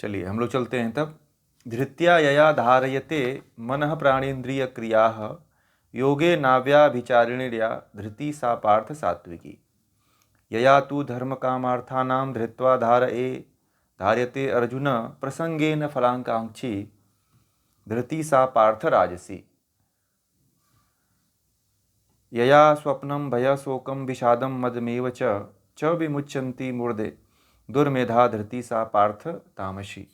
चलिए हम लोग चलते हैं तब। धृत्या यया धारयते मनः प्राणेन्द्रिय क्रिया योगे नाव्याभिचारिण्या धृति सा पार्थ सात्विकी। यया तु धर्म कामार्थानां धृत्वा धार्यते अर्जुन प्रसंगेन फलाकांक्षी धृति सा पार्थ राजसी। यया स्वप्नं भयशोकं विषादं मदमेव च विमुच्यन्ति मूर्धे दुर्मेधा धृति सा पार्थ तामसी।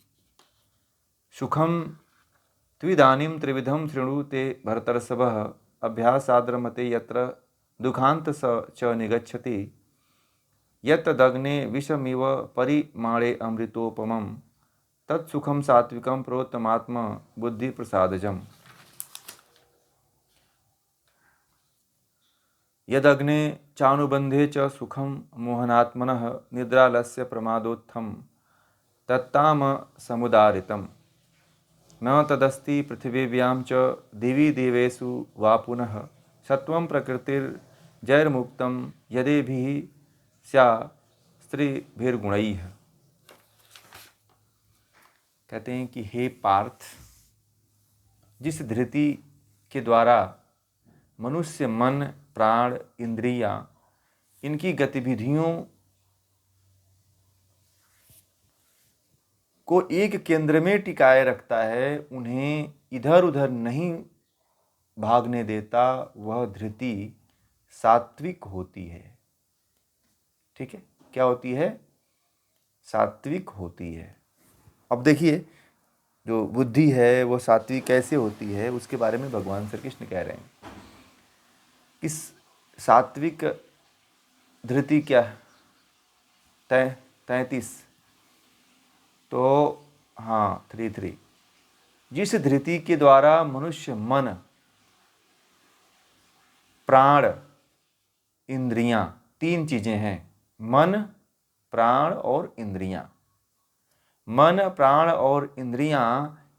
सुखम त्विदानीं त्रिविधं शृणु ते भरतर्षभः अभ्यासाद्रमते यत्र दुःखान्त स च निगच्छति यत्तदग्ने विषमिव परिमाणे अमृतोपमं तत्सुखं सात्विकं प्रोत्तमात्म बुद्धिप्रसादजम्। यदग्ने चानुबंधे च सुखं मोहनात्मनः निद्रालस्य प्रमादोत्थं तत्ताम समुदारितम् न तदस्ति पृथिवीव्यां च दिवि देवेषु वा पुनः सत्वं प्रकृतिर्जैर्मुक्तं यदेभिः स्या स्त्रीभिर्गुणैः। कहते हैं कि हे पार्थ, जिस धृति के द्वारा मनुष्य मन प्राण इंद्रियां इनकी गतिविधियों को एक केंद्र में टिकाए रखता है, उन्हें इधर उधर नहीं भागने देता, वह धृति सात्विक होती है। ठीक है, क्या होती है? सात्विक होती है। अब देखिए, जो बुद्धि है वो सात्विक कैसे होती है उसके बारे में भगवान श्री कृष्ण कह रहे हैं। इस सात्विक धृति क्या है? 33 तो हाँ 33। जिस धृति के द्वारा मनुष्य मन प्राण इंद्रियां, 3 चीजें हैं, मन प्राण और इंद्रियां। मन प्राण और इंद्रियां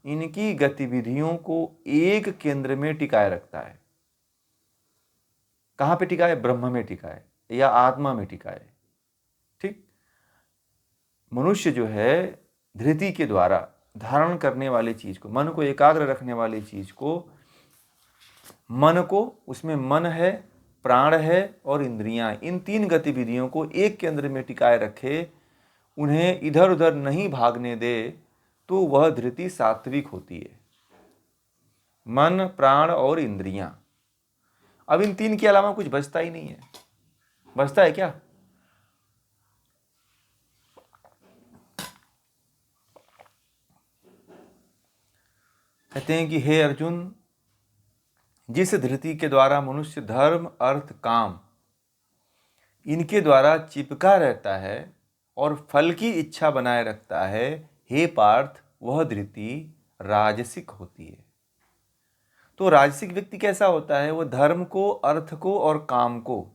इनकी गतिविधियों को एक केंद्र में टिकाए रखता है। कहाँ पे टिकाए? ब्रह्म में टिकाए या आत्मा में टिकाए। ठीक, मनुष्य जो है धृति के द्वारा धारण करने वाली चीज को, मन को एकाग्र रखने वाली चीज को, मन को, उसमें मन है, प्राण है और इंद्रियां, इन 3 गतिविधियों को एक केंद्र में टिकाए रखे, उन्हें इधर उधर नहीं भागने दे, तो वह धृति सात्विक होती है। मन प्राण और इंद्रियां। अब इन 3 के अलावा कुछ बचता ही नहीं है। बचता है क्या? कहते हैं कि हे अर्जुन, जिस धृति के द्वारा मनुष्य धर्म अर्थ काम इनके द्वारा चिपका रहता है और फल की इच्छा बनाए रखता है, हे पार्थ, वह धृति राजसिक होती है। तो राजसिक व्यक्ति कैसा होता है? वो धर्म को, अर्थ को और काम को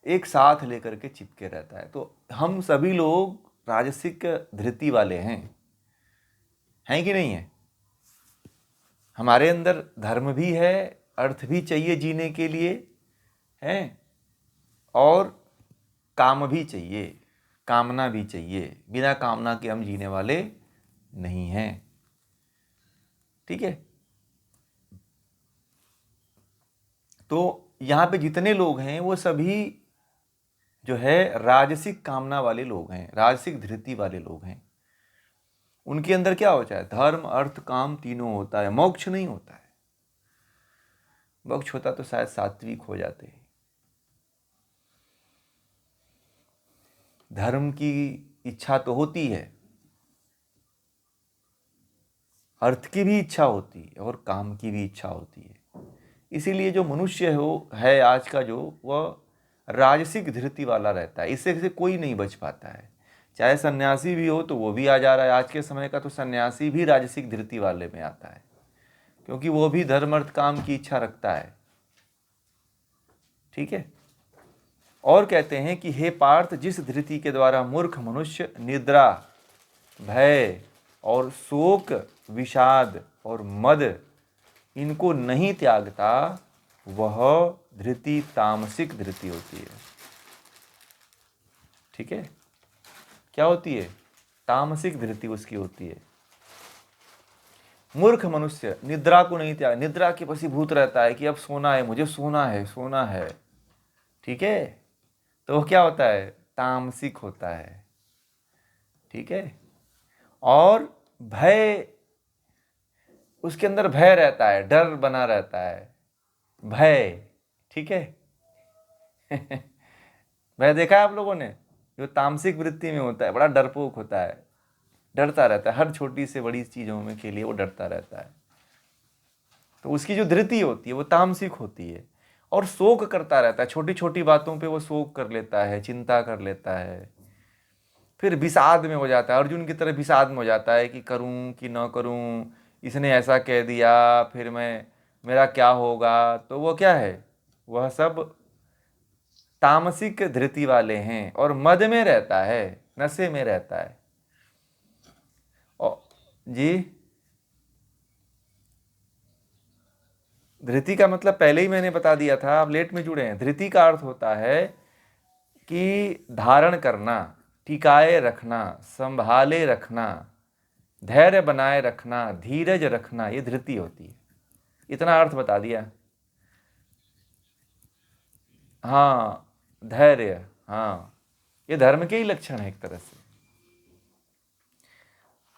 एक साथ लेकर के चिपके रहता है। तो हम सभी लोग राजसिक धृति वाले हैं कि नहीं है? हमारे अंदर धर्म भी है, अर्थ भी चाहिए जीने के लिए है, और काम भी चाहिए, कामना भी चाहिए। बिना कामना के हम जीने वाले नहीं हैं। ठीक है, तो यहां पे जितने लोग हैं वो सभी जो है राजसिक कामना वाले लोग हैं, राजसिक धृति वाले लोग हैं। उनके अंदर क्या होता है? धर्म अर्थ काम तीनों होता है, मोक्ष नहीं होता है। मोक्ष होता तो शायद सात्विक हो जाते। धर्म की इच्छा तो होती है, अर्थ की भी इच्छा होती है और काम की भी इच्छा होती है। इसीलिए जो मनुष्य है आज का, जो वह राजसिक धृति वाला रहता है। इससे कोई नहीं बच पाता है। चाहे सन्यासी भी हो तो वो भी आ जा रहा है। आज के समय का तो सन्यासी भी राजसिक धृति वाले में आता है, क्योंकि वो भी धर्म अर्थ काम की इच्छा रखता है। ठीक है, और कहते हैं कि हे पार्थ, जिस धृति के द्वारा मूर्ख मनुष्य निद्रा, भय और शोक, विषाद और मद इनको नहीं त्यागता, वह धृति तामसिक धृति होती है। ठीक है, क्या होती है? तामसिक धृति उसकी होती है। मूर्ख मनुष्य निद्रा को नहीं त्याग, निद्रा के वशीभूत रहता है कि अब सोना है, मुझे सोना है, सोना है, ठीक है, तो वो क्या होता है, तामसिक होता है, ठीक है। और भय, उसके अंदर भय रहता है, डर बना रहता है, भय, ठीक है। भय देखा है आप लोगों ने, जो तामसिक वृत्ति में होता है, बड़ा डरपोक होता है, डरता रहता है, हर छोटी से बड़ी चीजों में के लिए वो डरता रहता है। तो उसकी जो धृति होती है वो तामसिक होती है। और शोक करता रहता है, छोटी छोटी बातों पे वो शोक कर लेता है, चिंता कर लेता है, फिर विषाद में हो जाता है, अर्जुन की तरह विषाद में हो जाता है कि करूं कि न करूं, इसने ऐसा कह दिया, फिर मेरा क्या होगा। तो वो क्या है, वह सब तामसिक धृति वाले हैं और मद में रहता है, नशे में रहता है। और जी, धृति का मतलब पहले ही मैंने बता दिया था, आप लेट में जुड़े हैं। धृति का अर्थ होता है कि धारण करना, टिकाए रखना, संभाले रखना, धैर्य बनाए रखना, धीरज रखना, ये धृति होती है। इतना अर्थ बता दिया। हाँ, धैर्य, हाँ, ये धर्म के ही लक्षण है एक तरह से।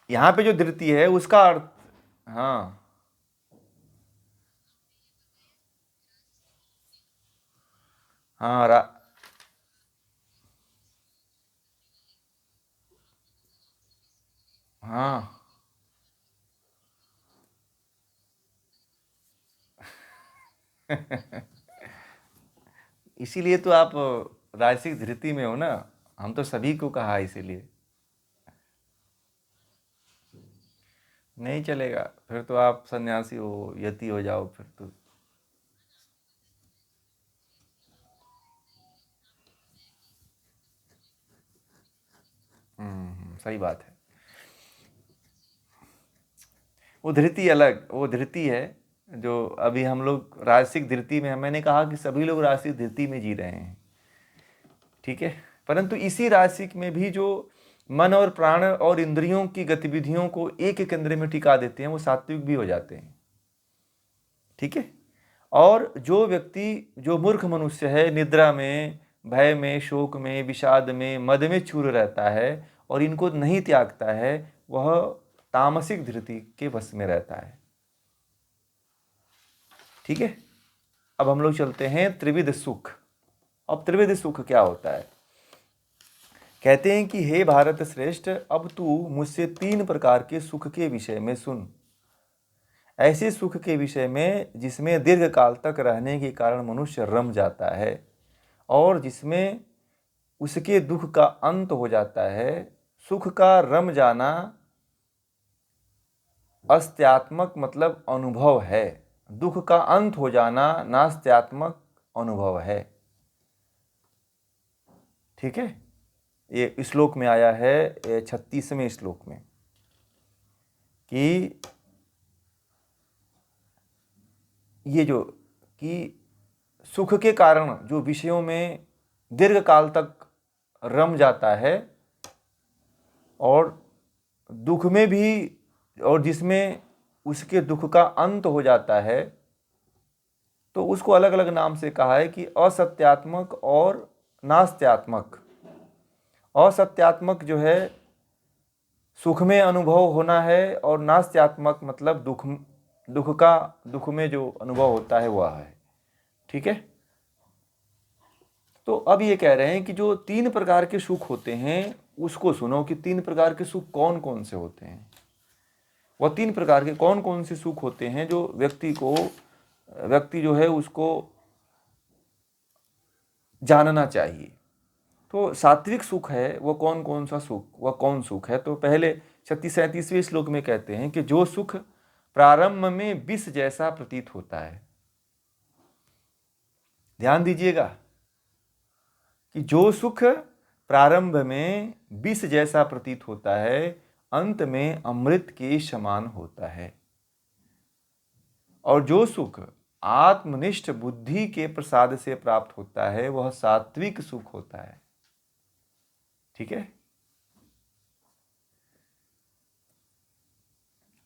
यहाँ पे जो धृति है उसका अर्थ, हाँ हाँ हाँ। इसीलिए तो आप राजसिक धृति में हो ना, हम तो सभी को कहा इसीलिए। नहीं चलेगा, फिर तो आप सन्यासी हो, यति हो जाओ फिर तो। सही बात है। वो धृति अलग, वो धृति है जो अभी हम लोग राजसिक धृति में, मैंने कहा कि सभी लोग राजसिक धृति में जी रहे हैं, ठीक है। परंतु इसी राजसिक में भी जो मन और प्राण और इंद्रियों की गतिविधियों को एक केंद्र में टिका देते हैं, वो सात्विक भी हो जाते हैं, ठीक है। और जो व्यक्ति, जो मूर्ख मनुष्य है, निद्रा में, भय में, शोक में, विषाद में, मद में चूर रहता है और इनको नहीं त्यागता है, वह तामसिक धृति के वश में रहता है, ठीक है। अब हम लोग चलते हैं त्रिविध सुख। अब त्रिविध सुख क्या होता है, कहते हैं कि हे भारत श्रेष्ठ, अब तू मुझसे 3 प्रकार के सुख के विषय में सुन। ऐसे सुख के विषय में जिसमें दीर्घ काल तक रहने के कारण मनुष्य रम जाता है और जिसमें उसके दुख का अंत हो जाता है। सुख का रम जाना अस्त्यात्मक मतलब अनुभव है, दुख का अंत हो जाना नास्त्यात्मक अनुभव है, ठीक है। ये श्लोक में आया है 36वें श्लोक में कि ये जो कि सुख के कारण जो विषयों में दीर्घ काल तक रम जाता है और दुख में भी, और जिसमें उसके दुख का अंत हो जाता है, तो उसको अलग अलग नाम से कहा है कि असत्यात्मक और नास्त्यात्मक। असत्यात्मक जो है सुख में अनुभव होना है और नास्त्यात्मक मतलब दुख में जो अनुभव होता है वह है, ठीक है। तो अब ये कह रहे हैं कि जो 3 प्रकार के सुख होते हैं उसको सुनो कि 3 प्रकार के सुख कौन कौन से होते हैं। वह 3 प्रकार के कौन कौन से सुख होते हैं जो व्यक्ति जो है उसको जानना चाहिए। तो सात्विक सुख है वो कौन कौन सा सुख, वह कौन सुख है। तो पहले 36-37वें श्लोक में कहते हैं कि जो सुख प्रारंभ में विष जैसा प्रतीत होता है, ध्यान दीजिएगा कि जो सुख प्रारंभ में विष जैसा प्रतीत होता है, अंत में अमृत के समान होता है। और जो सुख आत्मनिष्ठ बुद्धि के प्रसाद से प्राप्त होता है वह सात्विक सुख होता है, ठीक है।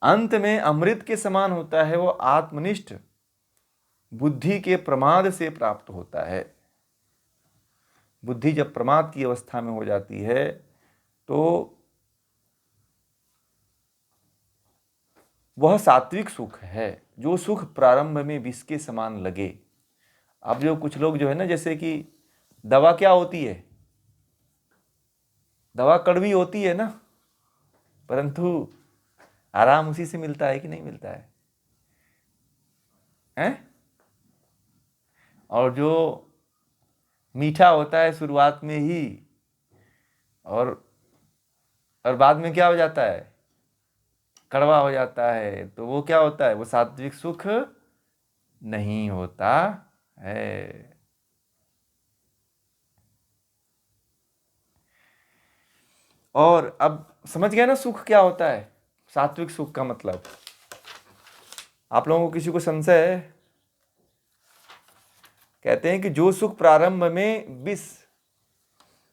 अंत में अमृत के समान होता है, वो आत्मनिष्ठ बुद्धि के प्रमाद से प्राप्त होता है। बुद्धि जब प्रमाद की अवस्था में हो जाती है तो वह सात्विक सुख है, जो सुख प्रारंभ में विष के समान लगे। अब जो कुछ लोग जो है ना, जैसे कि दवा क्या होती है, दवा कड़वी होती है ना, परंतु आराम उसी से मिलता है कि नहीं मिलता है, हैं? और जो मीठा होता है शुरुआत में ही, और बाद में क्या हो जाता है, कड़वा हो जाता है, तो वो क्या होता है, वो सात्विक सुख नहीं होता है। और अब समझ गया ना सुख क्या होता है, सात्विक सुख का मतलब। आप लोगों को किसी को संशय है? कहते हैं कि जो सुख प्रारंभ में विष,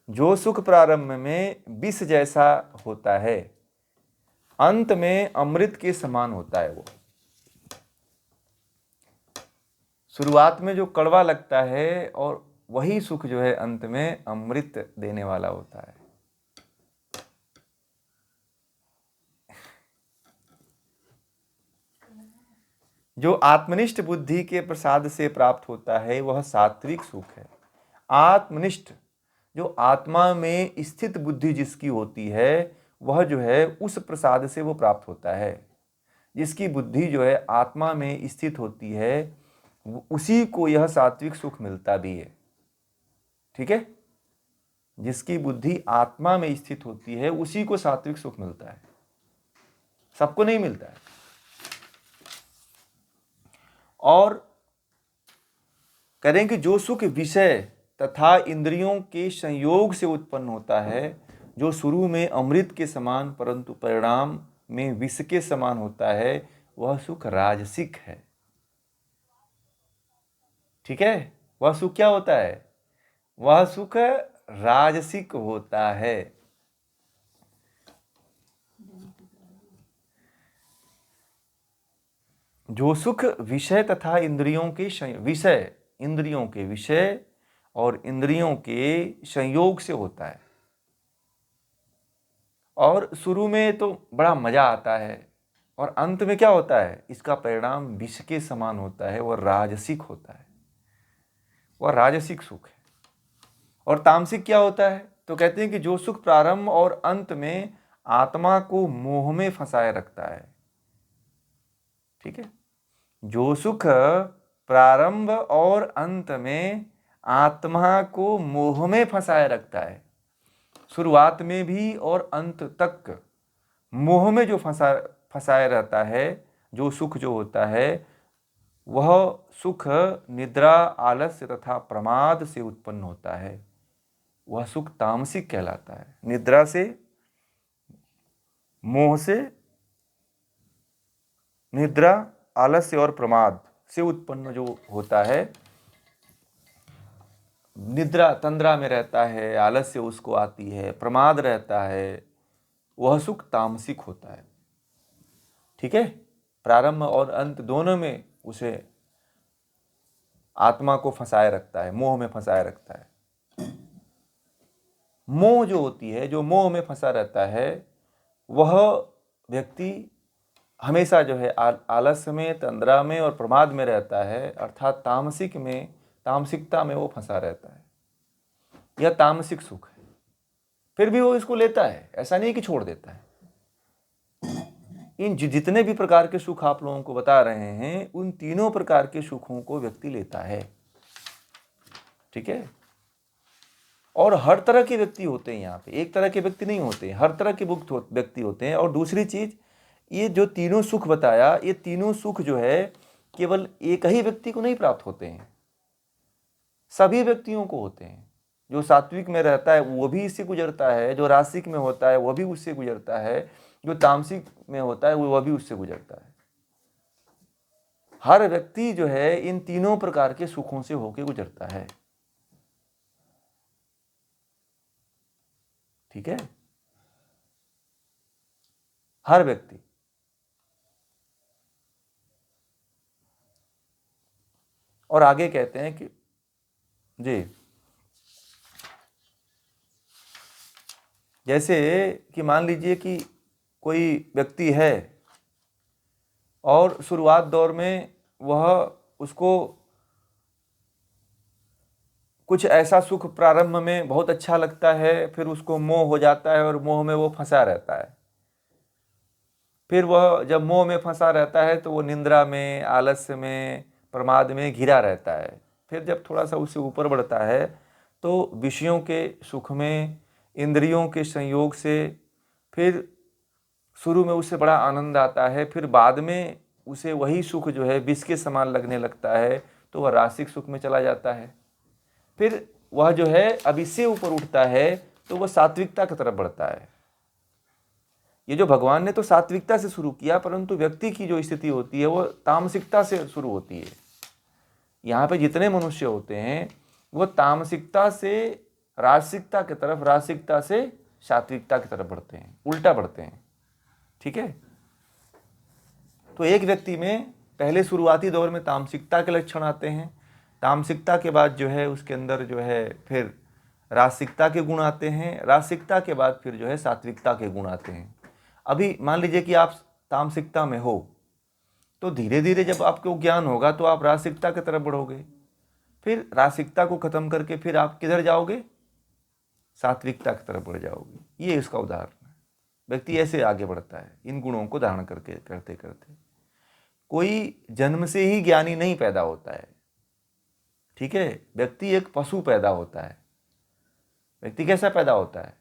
जो सुख प्रारंभ में विष जैसा होता है, अंत में अमृत के समान होता है। वो शुरुआत में जो कड़वा लगता है, और वही सुख जो है अंत में अमृत देने वाला होता है। जो आत्मनिष्ठ बुद्धि के प्रसाद से प्राप्त होता है वह सात्विक सुख है। आत्मनिष्ठ, जो आत्मा में स्थित बुद्धि जिसकी होती है, वह जो है उस प्रसाद से वो प्राप्त होता है। जिसकी बुद्धि जो है आत्मा में स्थित होती है, उसी को यह सात्विक सुख मिलता भी है। ठीक है, जिसकी बुद्धि आत्मा में स्थित होती है उसी को सात्विक सुख मिलता है, सबको नहीं मिलता है। और करें कि जो सुख विषय तथा इंद्रियों के संयोग से उत्पन्न होता है, जो शुरू में अमृत के समान परंतु परिणाम में विष के समान होता है, वह सुख राजसिक है। ठीक है, वह सुख क्या होता है, वह सुख राजसिक होता है। जो सुख विषय तथा इंद्रियों के विषय, इंद्रियों के विषय और इंद्रियों के संयोग से होता है, और शुरू में तो बड़ा मजा आता है, और अंत में क्या होता है, इसका परिणाम विष के समान होता है, वह राजसिक होता है, वह राजसिक सुख है। और तामसिक क्या होता है, तो कहते हैं कि जो सुख प्रारंभ और अंत में आत्मा को मोह में फंसाए रखता है। ठीक है, जो सुख प्रारंभ और अंत में आत्मा को मोह में फंसाए रखता है, शुरुआत में भी और अंत तक मोह में जो फंसाए रहता है, जो सुख जो होता है, वह सुख निद्रा, आलस्य तथा प्रमाद से उत्पन्न होता है। वह सुख तामसिक कहलाता है। निद्रा से, मोह से, निद्रा, आलस्य और प्रमाद से उत्पन्न जो होता है, निद्रा तंद्रा में रहता है, आलस्य उसको आती है, प्रमाद रहता है, वह सुख तामसिक होता है। ठीक है, प्रारंभ और अंत दोनों में उसे आत्मा को फंसाए रखता है, मोह में फंसाए रखता है। मोह जो होती है, जो मोह में फंसा रहता है, वह व्यक्ति हमेशा जो है आलस्य में, तंद्रा में और प्रमाद में रहता है, अर्थात तामसिक में, तामसिकता में वो फंसा रहता है। यह तामसिक सुख है। फिर भी वो इसको लेता है, ऐसा नहीं कि छोड़ देता है। इन जितने भी प्रकार के सुख आप लोगों को बता रहे हैं, उन तीनों प्रकार के सुखों को व्यक्ति लेता है। ठीक है, और हर तरह के व्यक्ति होते हैं यहाँ पे, एक तरह के व्यक्ति नहीं होते, हर तरह के व्यक्ति होते हैं। और दूसरी चीज, ये जो तीनों सुख बताया, ये तीनों सुख जो है केवल एक ही व्यक्ति को नहीं प्राप्त होते हैं, सभी व्यक्तियों को होते हैं। जो सात्विक में रहता है वो भी इससे गुजरता है, जो रासिक में होता है वह भी उससे गुजरता है, जो तामसिक में होता है वह भी उससे गुजरता है। हर व्यक्ति जो है इन तीनों प्रकार के सुखों से होकर गुजरता है। ठीक है, हर व्यक्ति। और आगे कहते हैं कि जी, जैसे कि मान लीजिए कि कोई व्यक्ति है और शुरुआत दौर में वह उसको कुछ ऐसा सुख प्रारंभ में बहुत अच्छा लगता है, फिर उसको मोह हो जाता है और मोह में वो फंसा रहता है। फिर वह जब मोह में फंसा रहता है तो वो निंद्रा में, आलस्य में, प्रमाद में घिरा रहता है। फिर जब थोड़ा सा उससे ऊपर बढ़ता है तो विषयों के सुख में, इंद्रियों के संयोग से फिर शुरू में उसे बड़ा आनंद आता है, फिर बाद में उसे वही सुख जो है विष के समान लगने लगता है, तो वह रासिक सुख में चला जाता है। फिर वह जो है अब इससे ऊपर उठता है तो वह सात्विकता की तरफ बढ़ता है। ये जो भगवान ने तो सात्विकता से शुरू किया, परंतु व्यक्ति की जो स्थिति होती है वो तामसिकता से शुरू होती है। यहाँ पे जितने मनुष्य होते हैं वो तामसिकता से रासिकता की तरफ, रासिकता से सात्विकता की तरफ बढ़ते हैं, उल्टा बढ़ते हैं। ठीक है, तो एक व्यक्ति में पहले शुरुआती दौर में तामसिकता के लक्षण आते हैं, तामसिकता के बाद जो है उसके अंदर जो है फिर रासिकता के गुण आते हैं, रासिकता के बाद फिर जो है सात्विकता के गुण आते हैं। अभी मान लीजिए कि आप तामसिकता में हो तो धीरे धीरे जब आपको ज्ञान होगा तो आप रासिकता की तरफ बढ़ोगे, फिर रासिकता को खत्म करके फिर आप किधर जाओगे, सात्विकता की तरफ बढ़ जाओगे। ये इसका उदाहरण है। व्यक्ति ऐसे आगे बढ़ता है इन गुणों को धारण करके करते करते। कोई जन्म से ही ज्ञानी नहीं पैदा होता है। ठीक है, व्यक्ति एक पशु पैदा होता है। व्यक्ति कैसा पैदा होता है,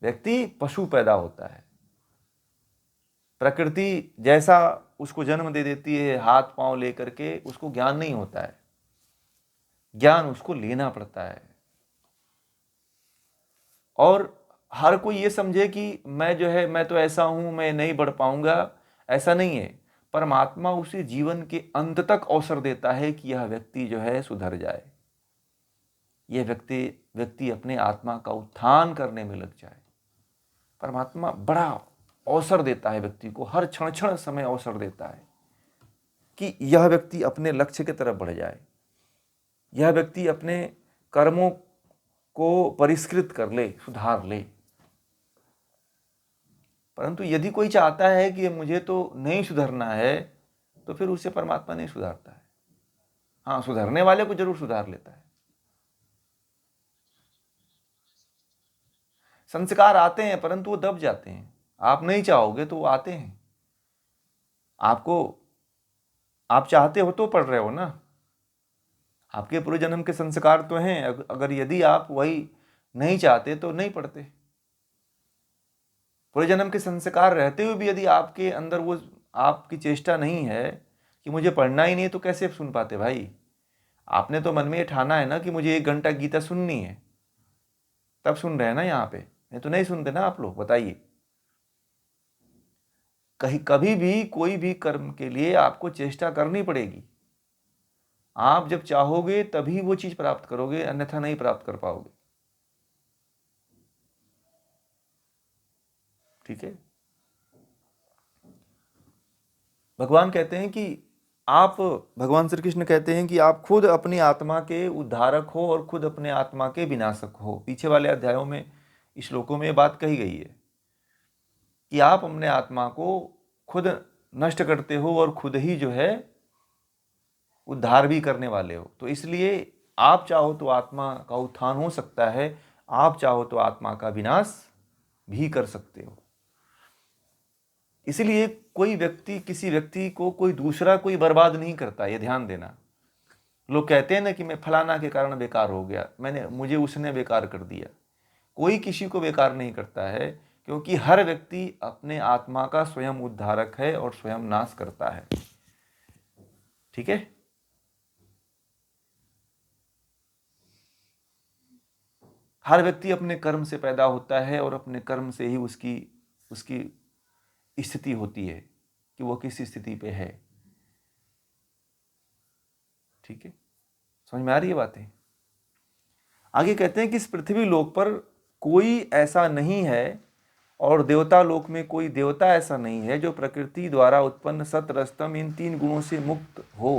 व्यक्ति पशु पैदा होता है। प्रकृति जैसा उसको जन्म दे देती है हाथ पांव लेकर के, उसको ज्ञान नहीं होता है, ज्ञान उसको लेना पड़ता है। और हर कोई ये समझे कि मैं जो है मैं तो ऐसा हूं, मैं नहीं बढ़ पाऊंगा, ऐसा नहीं है। परमात्मा उसे जीवन के अंत तक अवसर देता है कि यह व्यक्ति जो है सुधर जाए, यह व्यक्ति अपने आत्मा का उत्थान करने में लग जाए। परमात्मा बड़ा अवसर देता है व्यक्ति को, हर क्षण क्षण समय अवसर देता है कि यह व्यक्ति अपने लक्ष्य की तरफ बढ़ जाए, यह व्यक्ति अपने कर्मों को परिष्कृत कर ले, सुधार ले। परंतु यदि कोई चाहता है कि मुझे तो नहीं सुधरना है, तो फिर उसे परमात्मा नहीं सुधारता है। हाँ, सुधरने वाले को जरूर सुधार लेता है। संस्कार आते हैं परंतु वो दब जाते हैं। आप नहीं चाहोगे तो वो आते हैं। आप चाहते हो तो पढ़ रहे हो ना, आपके पूर्व जन्म के संस्कार तो हैं। अगर यदि आप वही नहीं चाहते तो नहीं पढ़ते। पूर्व जन्म के संस्कार रहते हुए भी यदि आपके अंदर वो आपकी चेष्टा नहीं है कि मुझे पढ़ना ही नहीं, तो कैसे सुन पाते भाई। आपने तो मन में ये ठाना है ना कि मुझे 1 घंटा गीता सुननी है, तब सुन रहे हैं ना यहाँ पे, नहीं तो नहीं सुनते ना आप लोग। बताइए, कभी भी कोई भी कर्म के लिए आपको चेष्टा करनी पड़ेगी। आप जब चाहोगे तभी वो चीज प्राप्त करोगे, अन्यथा नहीं प्राप्त कर पाओगे। ठीक है, भगवान कहते हैं कि भगवान श्री कृष्ण कहते हैं कि आप खुद अपनी आत्मा के उद्धारक हो और खुद अपने आत्मा के विनाशक हो। पीछे वाले अध्यायों में, श्लोकों में ये बात कही गई है कि आप अपने आत्मा को खुद नष्ट करते हो और खुद ही जो है उद्धार भी करने वाले हो। तो इसलिए आप चाहो तो आत्मा का उत्थान हो सकता है, आप चाहो तो आत्मा का विनाश भी कर सकते हो। इसलिए किसी व्यक्ति को कोई दूसरा कोई बर्बाद नहीं करता, ये ध्यान देना। लोग कहते हैं ना कि मैं फलाना के कारण बेकार हो गया, मुझे उसने बेकार कर दिया। कोई किसी को बेकार नहीं करता है, क्योंकि हर व्यक्ति अपने आत्मा का स्वयं उद्धारक है और स्वयं नाश करता है। ठीक है, हर व्यक्ति अपने कर्म से पैदा होता है और अपने कर्म से ही उसकी स्थिति होती है कि वो किस स्थिति पे है। ठीक है, समझ में आ रही है बातें। आगे कहते हैं कि इस पृथ्वी लोक पर कोई ऐसा नहीं है और देवता लोक में कोई देवता ऐसा नहीं है जो प्रकृति द्वारा उत्पन्न सत रजतम इन 3 गुणों से मुक्त हो।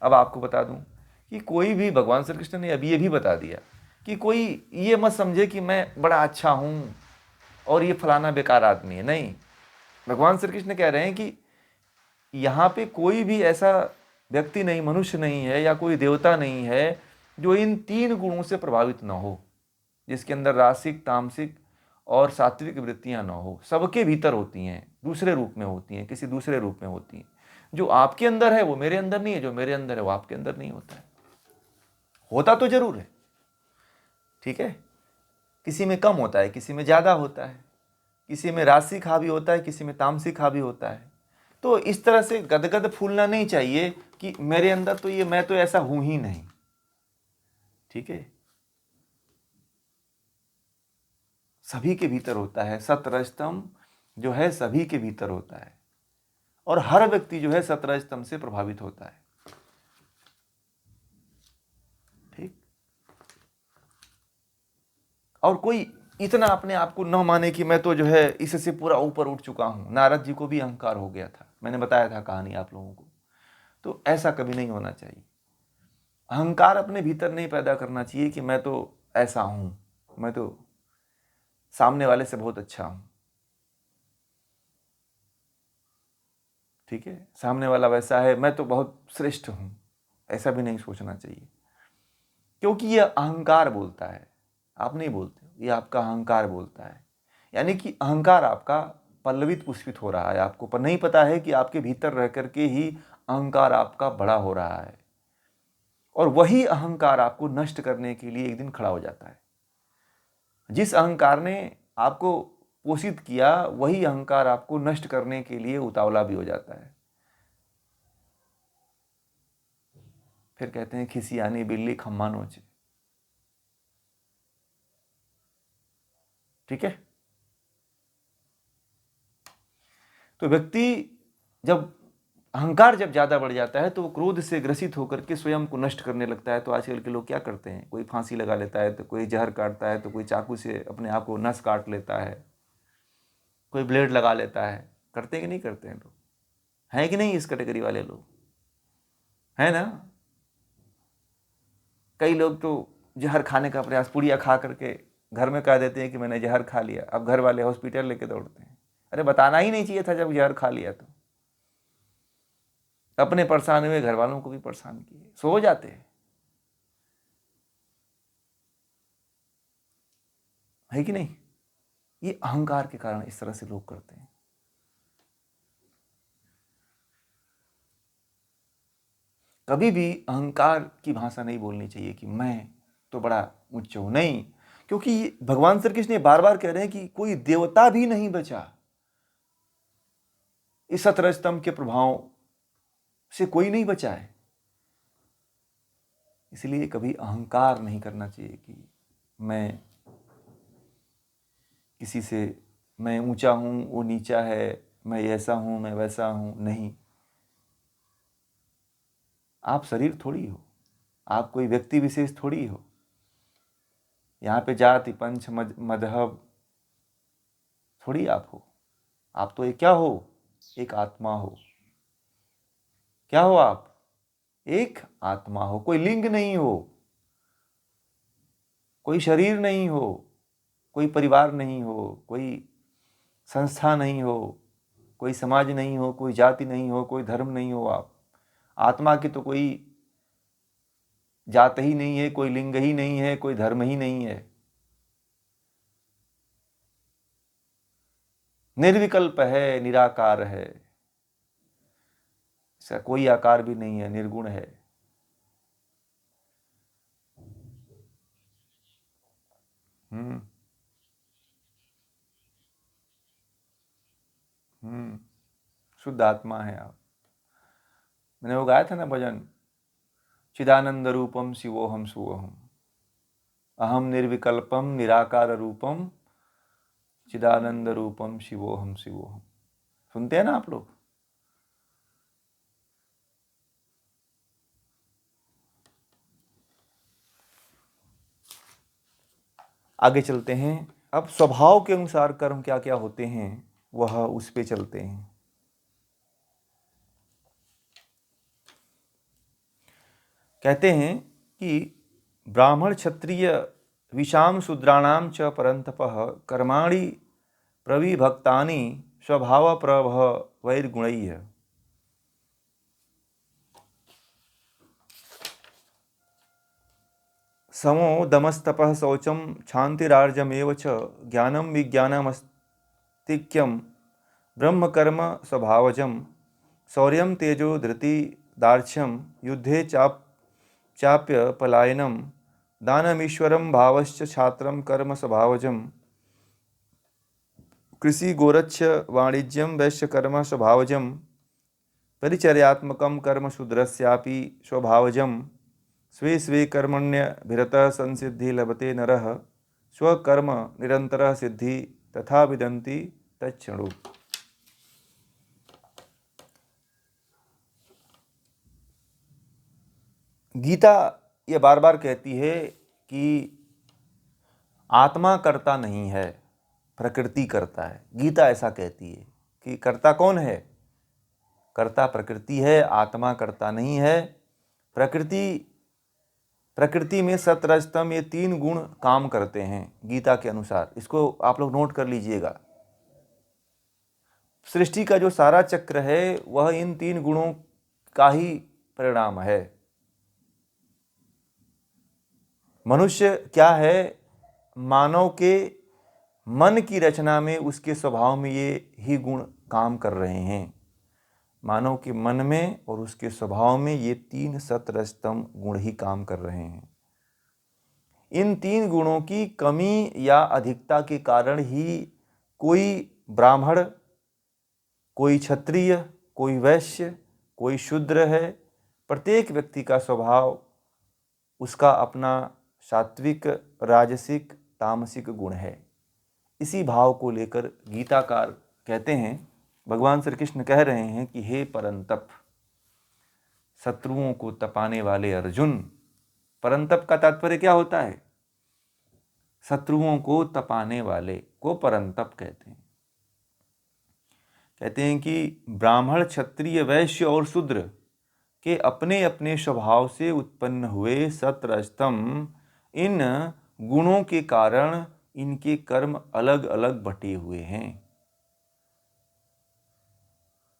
अब आपको बता दूं कि कोई भी, भगवान श्री कृष्ण ने अभी ये भी बता दिया कि कोई ये मत समझे कि मैं बड़ा अच्छा हूँ और ये फलाना बेकार आदमी है। नहीं, भगवान श्री कृष्ण कह रहे हैं कि यहाँ पे कोई भी ऐसा व्यक्ति नहीं, मनुष्य नहीं है या कोई देवता नहीं है जो इन 3 गुणों से प्रभावित ना हो, जिसके अंदर रासिक, तामसिक और सात्विक वृत्तियां ना हो। सबके भीतर होती हैं, दूसरे रूप में होती हैं, किसी दूसरे रूप में होती हैं। जो आपके अंदर है वो मेरे अंदर नहीं है, जो मेरे अंदर है वो आपके अंदर नहीं होता है। होता तो जरूर है, ठीक है, किसी में कम होता है, किसी में ज़्यादा होता है, किसी में रासिक हावी होता है, किसी में तामसिक हावी होता है। तो इस तरह से गदगद फूलना नहीं चाहिए कि मेरे अंदर तो ये, मैं तो ऐसा हूं ही नहीं, ठीक है। सभी के भीतर होता है, सतरजतम जो है सभी के भीतर होता है, और हर व्यक्ति जो है सतरजतम से प्रभावित होता है, ठीक। और कोई इतना अपने आप को न माने कि मैं तो जो है इससे पूरा ऊपर उठ चुका हूं। नारद जी को भी अहंकार हो गया था, मैंने बताया था कहानी आप लोगों को। तो ऐसा कभी नहीं होना चाहिए। अहंकार अपने भीतर नहीं पैदा करना चाहिए कि मैं तो ऐसा हूं, मैं तो सामने वाले से बहुत अच्छा हूं, ठीक है, सामने वाला वैसा है, मैं तो बहुत श्रेष्ठ हूं। ऐसा भी नहीं सोचना चाहिए, क्योंकि यह अहंकार बोलता है, आप नहीं बोलते, ये आपका अहंकार बोलता है। यानी कि अहंकार आपका पल्लवित पुष्पित हो रहा है, आपको पर नहीं पता है कि आपके भीतर रह करके ही अहंकार आपका बड़ा हो रहा है, और वही अहंकार आपको नष्ट करने के लिए एक दिन खड़ा हो जाता है। जिस अहंकार ने आपको पोषित किया, वही अहंकार आपको नष्ट करने के लिए उतावला भी हो जाता है। फिर कहते हैं खिसियानी बिल्ली खम्मा नोचे, ठीक है। तो व्यक्ति जब अहंकार जब ज्यादा बढ़ जाता है तो वो क्रोध से ग्रसित होकर के स्वयं को नष्ट करने लगता है। तो आजकल के लोग क्या करते हैं, कोई फांसी लगा लेता है, तो कोई जहर काटता है, तो कोई चाकू से अपने आप को नस काट लेता है, कोई ब्लेड लगा लेता है। करते हैं कि नहीं करते हैं लोग? हैं कि नहीं इस कैटेगरी वाले लोग? है ना। कई लोग तो जहर खाने का प्रयास, पुड़िया खा करके घर में कह देते हैं कि मैंने जहर खा लिया। अब घर वाले हॉस्पिटल लेके दौड़ते हैं। अरे बताना ही नहीं चाहिए था जब जहर खा लिया तो। अपने परेशान हुए, घर वालों को भी परेशान किए, सो जाते हैं, है कि नहीं। ये अहंकार के कारण इस तरह से लोग करते हैं। कभी भी अहंकार की भाषा नहीं बोलनी चाहिए कि मैं तो बड़ा उच्च हूं, नहीं। क्योंकि भगवान श्री कृष्ण बार बार कह रहे हैं कि कोई देवता भी नहीं बचा इस सतरजतम के प्रभाव से, कोई नहीं बचा है। इसलिए कभी अहंकार नहीं करना चाहिए कि मैं किसी से, मैं ऊंचा हूं वो नीचा है, मैं ऐसा हूं मैं वैसा हूं। नहीं, आप शरीर थोड़ी हो, आप कोई व्यक्ति विशेष थोड़ी हो। यहाँ पे जाति पंच मजहब थोड़ी आप हो। आप तो एक क्या हो, एक आत्मा हो। क्या हो आप? एक आत्मा हो। कोई लिंग नहीं हो, कोई शरीर नहीं हो, कोई परिवार नहीं हो, कोई संस्था नहीं हो, कोई समाज नहीं हो, कोई जाति नहीं हो, कोई धर्म नहीं हो। आप आत्मा की तो कोई जात ही नहीं है, कोई लिंग ही नहीं है, कोई धर्म ही नहीं है। निर्विकल्प है, निराकार है, इसका कोई आकार भी नहीं है, निर्गुण है। हम्म हम्म शुद्ध आत्मा है आप। मैंने वो गाया था ना भजन, चिदानंद रूपम शिवोहम सुवोहम, अहम निर्विकल्पम निराकार रूपम, चिदानंद रूपम शिवोहम शिवोहम। सुनते हैं ना आप लोग? आगे चलते हैं। अब स्वभाव के अनुसार कर्म क्या क्या होते हैं वह उस पे चलते हैं। कहते हैं कि ब्राह्मण क्षत्रिय विषाम शूद्राणाम च परंतपः कर्माणि प्रविभक्तानि स्वभाव प्रभवैर्गुणैः। समो दमस्तपः शौचं क्षान्तिरार्जमेव च ज्ञानं विज्ञानमस्तिक्यं ब्रह्मकर्म स्वभावजं शौर्यं तेजो धृति दार्ढ्यं युद्धे चाप्य पलायनं दानमीश्वरं भावश्च छात्रं कर्म स्वभावजं कृषि गोरक्ष्य वाणिज्यं वैश्यकर्म स्वभावजं परिचर्यात्मकं कर्म शूद्रस्यापि स्वभावजं स्वे स्वे कर्मण्यभिरतः संसिद्धि लभते नरः स्वकर्म निरंतर सिद्धि तथा विदन्ति तच्छृणु। गीता ये बार बार कहती है कि आत्मा कर्ता नहीं है, प्रकृति करता है। गीता ऐसा कहती है कि कर्ता कौन है? कर्ता प्रकृति है, आत्मा कर्ता नहीं है। प्रकृति में सत रज तम ये 3 गुण काम करते हैं गीता के अनुसार। इसको आप लोग नोट कर लीजिएगा। सृष्टि का जो सारा चक्र है वह इन 3 गुणों का ही परिणाम है। मनुष्य क्या है? मानव के मन की रचना में, उसके स्वभाव में ये ही गुण काम कर रहे हैं। मानव के मन में और उसके स्वभाव में ये 3 सतरजतम गुण ही काम कर रहे हैं। इन 3 गुणों की कमी या अधिकता के कारण ही कोई ब्राह्मण, कोई क्षत्रिय, कोई वैश्य, कोई शूद्र है। प्रत्येक व्यक्ति का स्वभाव, उसका अपना सात्विक, राजसिक, तामसिक गुण है। इसी भाव को लेकर गीताकार कहते हैं, भगवान श्री कृष्ण कह रहे हैं कि हे परंतप, शत्रुओं को तपाने वाले अर्जुन। परंतप का तात्पर्य क्या होता है? शत्रुओं को तपाने वाले को परंतप कहते हैं। कहते हैं कि ब्राह्मण, क्षत्रिय, वैश्य और शूद्र के अपने अपने स्वभाव से उत्पन्न हुए सतरजतम इन गुणों के कारण इनके कर्म अलग अलग बटे हुए हैं।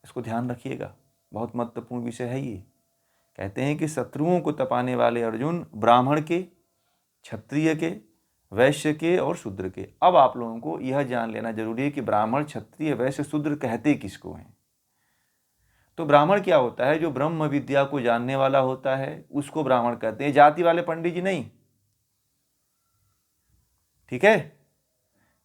इसको ध्यान रखिएगा, बहुत महत्वपूर्ण विषय है ये। कहते हैं कि शत्रुओं को तपाने वाले अर्जुन ब्राह्मण के, क्षत्रिय के, वैश्य के और शूद्र के। अब आप लोगों को यह जान लेना जरूरी है कि ब्राह्मण, क्षत्रिय, वैश्य, शूद्र कहते किसको हैं। तो ब्राह्मण क्या होता है? जो ब्रह्म विद्या को जानने वाला होता है उसको ब्राह्मण कहते हैं। जाति वाले पंडित जी नहीं, ठीक है?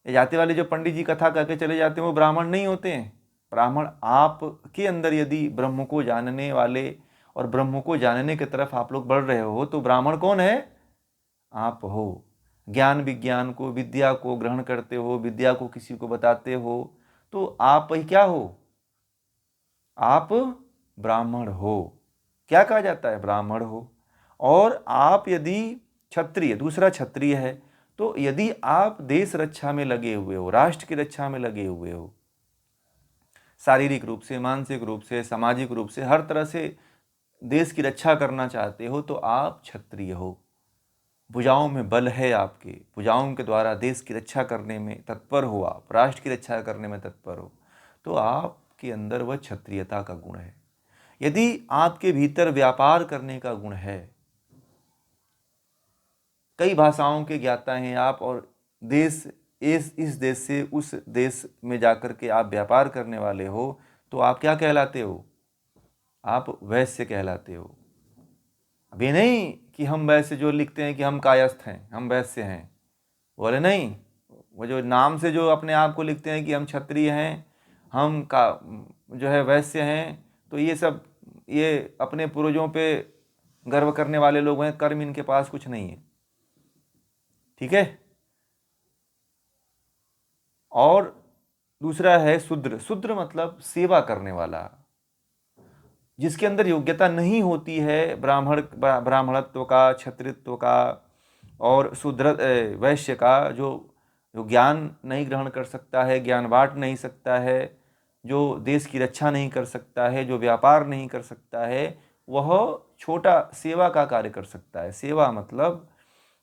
ये जाति वाले जो पंडित जी कथा कहके चले जाते हैं वो ब्राह्मण नहीं होते हैं। ब्राह्मण आपके अंदर यदि ब्रह्म को जानने वाले और ब्रह्म को जानने की तरफ आप लोग बढ़ रहे हो तो ब्राह्मण कौन है? आप हो। ज्ञान विज्ञान को, विद्या को ग्रहण करते हो, विद्या को किसी को बताते हो, तो आप ही क्या हो? आप ब्राह्मण हो। क्या कहा जाता है? ब्राह्मण हो। और आप यदि क्षत्रिय, दूसरा क्षत्रिय है, तो यदि आप देश रक्षा में लगे हुए हो, राष्ट्र की रक्षा में लगे हुए हो, शारीरिक रूप से, मानसिक रूप से, सामाजिक रूप से, हर तरह से देश की रक्षा करना चाहते हो, तो आप क्षत्रिय हो। भुजाओं में बल है आपके, भुजाओं के द्वारा देश की रक्षा करने में तत्पर हो, आप राष्ट्र की रक्षा करने में तत्पर हो, तो आपके अंदर वह क्षत्रियता का गुण है। यदि आपके भीतर व्यापार करने का गुण है, कई भाषाओं के ज्ञाता हैं आप, और इस देश से उस देश में जाकर के आप व्यापार करने वाले हो, तो आप क्या कहलाते हो? आप वैश्य कहलाते हो। अब ये नहीं कि हम वैसे जो लिखते हैं कि हम कायस्थ हैं, हम वैश्य हैं, बोले नहीं। वो जो नाम से जो अपने आप को लिखते हैं कि हम क्षत्रिय हैं, हम का जो है वैश्य हैं, तो ये सब ये अपने पूर्वजों पे गर्व करने वाले लोग हैं। कर्म इनके पास कुछ नहीं है, ठीक है? और दूसरा है शूद्र। शूद्र मतलब सेवा करने वाला, जिसके अंदर योग्यता नहीं होती है ब्राह्मणत्व का, क्षत्रित्व का और शूद्र वैश्य का, जो ज्ञान नहीं ग्रहण कर सकता है, ज्ञान बांट नहीं सकता है, जो देश की रक्षा नहीं कर सकता है, जो व्यापार नहीं कर सकता है, वह छोटा सेवा का कार्य कर सकता है। सेवा मतलब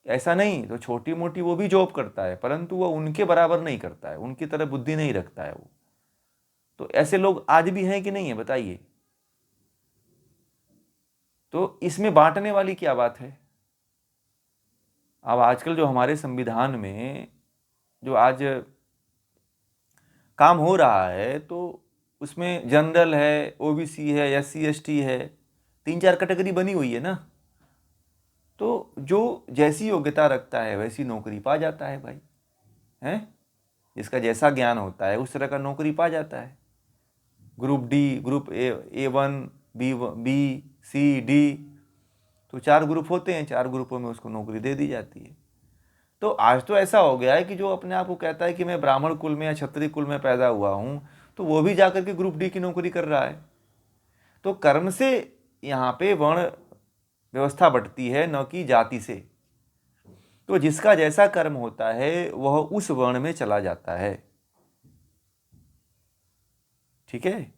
ऐसा नहीं तो छोटी मोटी वो भी जॉब करता है, परंतु वह उनके बराबर नहीं करता है, उनकी तरह बुद्धि नहीं रखता है वो। तो ऐसे लोग आज भी हैं कि नहीं है बताइए। तो इसमें बांटने वाली क्या बात है। अब आजकल जो हमारे संविधान में जो आज काम हो रहा है, तो उसमें जनरल है, ओबीसी है, एससी एसटी है, 3-4 कैटेगरी बनी हुई है ना। तो जो जैसी योग्यता रखता है वैसी नौकरी पा जाता है भाई, हैं। जिसका जैसा ज्ञान होता है उस तरह का नौकरी पा जाता है। Group D, group A1, B, C, D, तो 4 ग्रुप होते हैं, 4 ग्रुपों में उसको नौकरी दे दी जाती है। तो आज तो ऐसा हो गया है कि जो अपने आप को कहता है कि मैं ब्राह्मण कुल में या क्षत्रिय कुल में पैदा हुआ हूँ, तो वो भी जाकर के ग्रुप डी की नौकरी कर रहा है। तो कर्म से यहाँ पे वर्ण व्यवस्था बढ़ती है, न कि जाति से। तो जिसका जैसा कर्म होता है वह उस वर्ण में चला जाता है, ठीक है।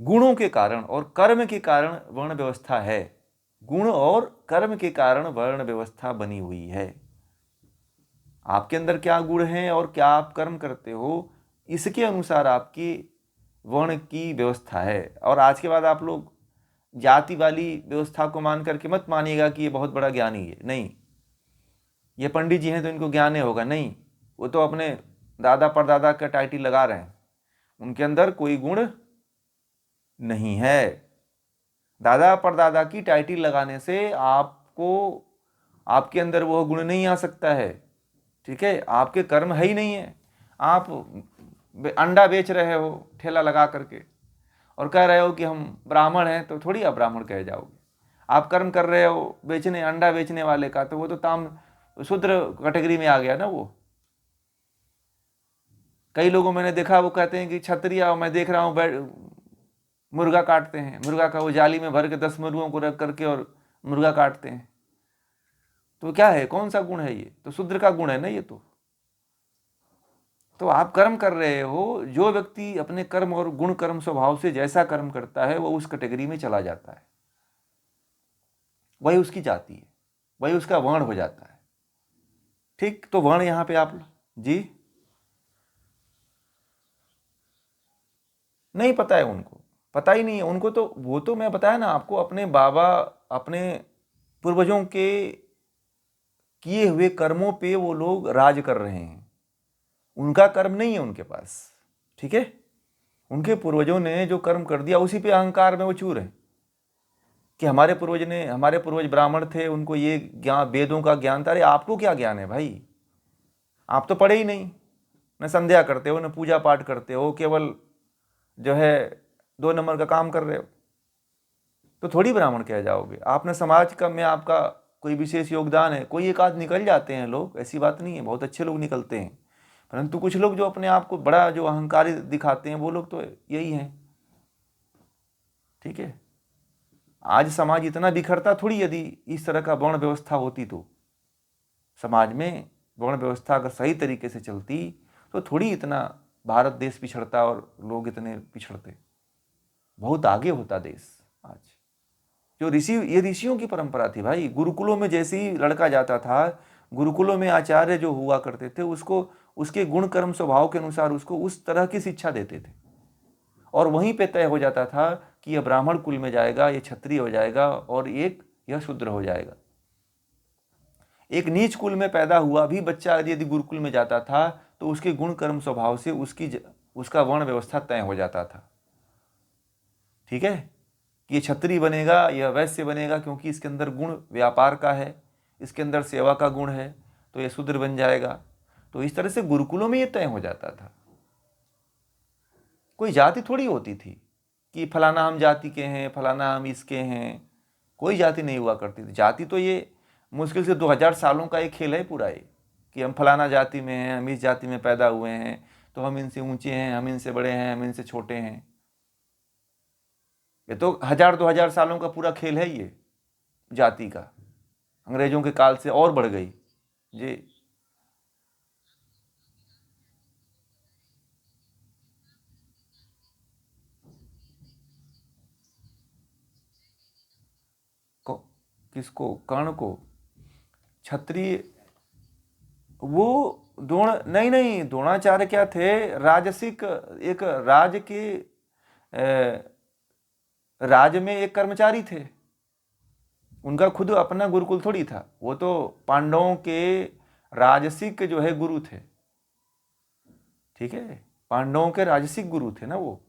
गुणों के कारण और कर्म के कारण वर्ण व्यवस्था है। गुण और कर्म के कारण वर्ण व्यवस्था बनी हुई है। आपके अंदर क्या गुण हैं और क्या आप कर्म करते हो, इसके अनुसार आपकी वर्ण की व्यवस्था है। और आज के बाद आप लोग जाति वाली व्यवस्था को मान करके मत मानिएगा कि ये बहुत बड़ा ज्ञानी है, नहीं। ये पंडित जी हैं तो इनको ज्ञान नहीं होगा, नहीं। वो तो अपने दादा परदादा का टाइटल लगा रहे हैं, उनके अंदर कोई गुण नहीं है। दादा परदादा की टाइटल लगाने से आपको आपके अंदर वो गुण नहीं आ सकता है, ठीक है। आपके कर्म है ही नहीं है। आप अंडा बेच रहे हो ठेला लगा करके और कह रहे हो कि हम ब्राह्मण हैं, तो थोड़ी आप ब्राह्मण कह जाओगे। आप कर्म कर रहे हो बेचने, अंडा बेचने वाले का, तो वो तो ताम शूद्र कैटेगरी में आ गया ना वो। कई लोगों मैंने देखा वो कहते हैं कि क्षत्रिय, मैं देख रहा हूँ मुर्गा काटते हैं, मुर्गा का वो जाली में भर के 10 मुर्गों को रख करके और मुर्गा काटते हैं। तो क्या है, कौन सा गुण है ये? तो शूद्र का गुण है ना ये तो आप कर्म कर रहे हो। जो व्यक्ति अपने कर्म और गुण कर्म स्वभाव से जैसा कर्म करता है वो उस कैटेगरी में चला जाता है, वही उसकी जाति है, वही उसका वर्ण हो जाता है, ठीक। तो वर्ण यहां पे आप जी नहीं पता है, उनको पता ही नहीं है उनको। तो वो तो मैं बताया ना आपको, अपने बाबा अपने पूर्वजों के किए हुए कर्मों पे वो लोग राज कर रहे हैं। उनका कर्म नहीं है उनके पास, ठीक है। उनके पूर्वजों ने जो कर्म कर दिया उसी पे अहंकार में वो चूर है कि हमारे पूर्वज ब्राह्मण थे, उनको ये ज्ञान, वेदों का ज्ञान था। अरे आपको क्या ज्ञान है भाई, आप तो पढ़े ही नहीं, न संध्या करते हो, न पूजा पाठ करते हो, केवल जो है 2 नंबर का काम कर रहे हो, तो थोड़ी ब्राह्मण कह जाओगे। आपने समाज का में आपका कोई विशेष योगदान है, कोई एक आध निकल जाते हैं लोग, ऐसी बात नहीं है, बहुत अच्छे लोग निकलते हैं। परंतु कुछ लोग जो अपने आप को बड़ा जो अहंकारी दिखाते हैं, वो लोग तो यही हैं, ठीक है। आज समाज इतना बिखरता थोड़ी, यदि इस तरह का वर्ण व्यवस्था होती तो समाज में वर्ण व्यवस्था अगर सही तरीके से चलती तो थोड़ी इतना भारत देश पिछड़ता और लोग इतने पिछड़ते। बहुत आगे होता देश आज। जो ये ऋषियों की परंपरा थी भाई। गुरुकुलों में जैसे ही लड़का जाता था, गुरुकुलों में आचार्य जो हुआ करते थे उसको उसके गुण कर्म स्वभाव के अनुसार उसको उस तरह की शिक्षा देते थे, और वहीं पे तय हो जाता था कि यह ब्राह्मण कुल में जाएगा, यह क्षत्रिय हो जाएगा, और एक यह शूद्र हो जाएगा। एक नीच कुल में पैदा हुआ भी बच्चा यदि गुरुकुल में जाता था तो उसके गुण कर्म स्वभाव से उसका वर्ण व्यवस्था तय हो जाता था, ठीक है। कि ये क्षत्रिय बनेगा, यह वैश्य बनेगा, क्योंकि इसके अंदर गुण व्यापार का है, इसके अंदर सेवा का गुण है, तो यह शूद्र बन जाएगा। तो इस तरह से गुरुकुलों में यह तय हो जाता था। कोई जाति थोड़ी होती थी कि फलाना हम जाति के हैं, फलाना हम इसके हैं, कोई जाति नहीं हुआ करती थी। जाति तो ये मुश्किल से 2000 सालों का एक खेल है पूरा ये, कि हम फलाना जाति में हैं, हम इस जाति में पैदा हुए हैं, तो हम इनसे ऊंचे हैं, हम इनसे बड़े हैं, हम इनसे छोटे हैं। ये तो 1000-2000 सालों का पूरा खेल है ये जाति का। अंग्रेजों के काल से और बढ़ गई जी। किसको, कर्ण को, क्षत्रिय, वो नहीं, द्रोणाचार्य क्या थे, राजसिक, एक राज के राज में एक कर्मचारी थे, उनका खुद अपना गुरुकुल थोड़ी था, वो तो पांडवों के राजसिक जो है गुरु थे। ठीक है, पांडवों के राजसिक गुरु थे ना वो,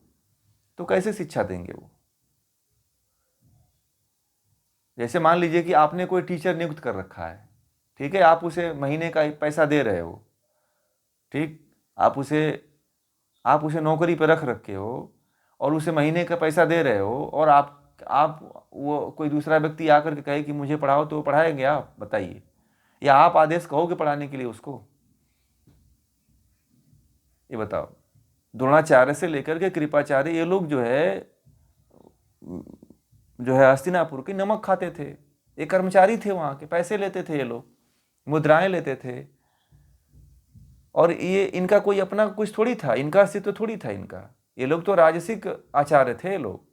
तो कैसे शिक्षा देंगे वो। जैसे मान लीजिए कि आपने कोई टीचर नियुक्त कर रखा है, ठीक है, आप उसे महीने का पैसा दे रहे हो, ठीक, आप उसे नौकरी पर रख रखे हो और उसे महीने का पैसा दे रहे हो, और आप वो कोई दूसरा व्यक्ति आकर के कहे कि मुझे पढ़ाओ, तो पढ़ाएंगे आप, बताइए, या आप आदेश कहोगे पढ़ाने के लिए उसको, ये बताओ। द्रोणाचार्य से लेकर के कृपाचार्य, ये लोग जो है हस्तिनापुर के नमक खाते थे, ये कर्मचारी थे, वहां के पैसे लेते थे, ये लोग मुद्राएं लेते थे, और ये इनका कोई अपना कुछ थोड़ी था, इनका अस्तित्व थोड़ी था इनका, ये लोग तो राजसिक आचार्य थे ये लोग।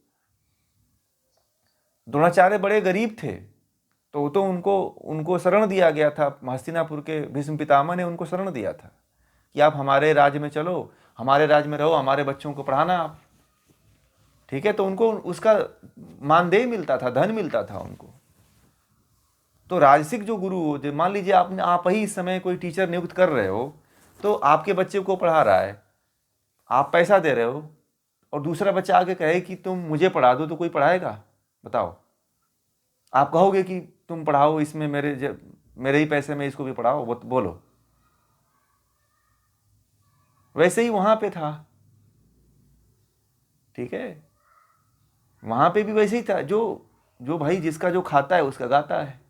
द्रोणाचार्य बड़े गरीब थे, तो उनको शरण दिया गया था, हस्तिनापुर के भीष्म पितामह ने उनको शरण दिया था कि आप हमारे राज्य में चलो, हमारे राज्य में रहो, हमारे बच्चों को पढ़ाना आप। ठीक है, तो उनको उसका मानदेय मिलता था, धन मिलता था उनको। तो राजसिक जो गुरु होते, मान लीजिए आप ही इस समय कोई टीचर नियुक्त कर रहे हो, तो आपके बच्चे को पढ़ा रहा है, आप पैसा दे रहे हो, और दूसरा बच्चा आके कहे कि तुम मुझे पढ़ा दो, तो कोई पढ़ाएगा, बताओ। आप कहोगे कि तुम पढ़ाओ, इसमें मेरे ही पैसे में इसको भी पढ़ाओ, वो बोलो। वैसे ही वहां पे था, ठीक है, वहां पे भी वैसे ही था, जो भाई जिसका जो खाता है उसका गाता है।